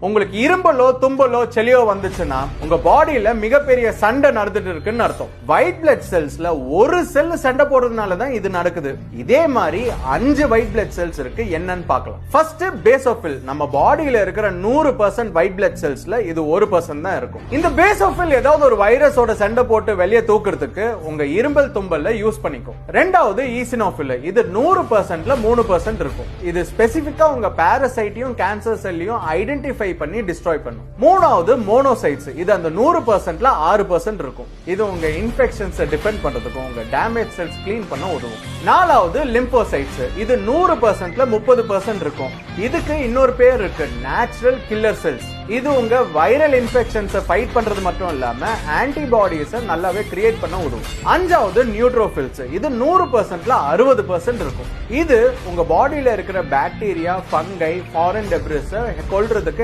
உங்களுக்கு இரும்பலோ தும்பலோ செலியோ வந்துச்சுன்னா உங்க பாடியில மிகப்பெரிய சண்டை நடந்துட்டு இருக்குன்னு அர்த்தம். ஒயிட் பிளட் செல்ஸ்ல ஒரு செல் சண்டை போடுறதுனால தான் இது நடக்குது. இதே மாதிரி 5 ஒயிட் பிளட் செல்ஸ் இருக்கு, என்னன்னு பார்க்கலாம். ஃபர்ஸ்ட் பேசோஃபில். நம்ம பாடியில இருக்கிற 100% ஒயிட் பிளட் செல்ஸ்ல இது 1% தான் இருக்கும். இந்த பேசோஃபில் ஏதாவது ஒரு வைரஸோட சண்டை போட்டு வெளியே தூக்குறதுக்கு உங்க இரும்பல் தும்பல்ல யூஸ் பண்ணிக்கும். ரெண்டாவது ஈசினோஃபில். இது 100%ல 3% இருக்கும். இது ஸ்பெசிபிக்கா உங்க பாரசைட்டையும் கேன்சர் செல்லையும் ஐடென்டிஃபை பண்ணி டிஸ்ட்ராய் பண்ணும். மூணாவது மோனோசைட்ஸ். இது அந்த 100%ல 6% இருக்கும். இது உங்க இன்ஃபெக்ஷன்ஸ் டிஃபெண்ட் பண்றதுக்கும் உங்க டேமேஜ் செல்ஸ் கிளீன் பண்ண உதவும். நாலாவது லிம்போசைட்ஸ். இது 100%ல 30% இருக்கும். இதுக்கு இன்னொரு பேர் இருக்கு, நேச்சுரல் கில்லர் செல்ஸ். இது உங்க வைரல் இன்ஃபெக்ஷன்ஸை ஃபைட் பண்றது மட்டும் இல்லாம ஆன்டிபாடிஸை நல்லாவே கிரியேட் பண்ண உதவும். அஞ்சாவது நியூட்ரோஃபில்ஸ். இது 100%ல 60% இருக்கும். இது உங்க பாடியில இருக்கிற பாக்டீரியா, ஃபங்கை, ஃபாரின் டெப்ரிஸை கொல்றதுக்கு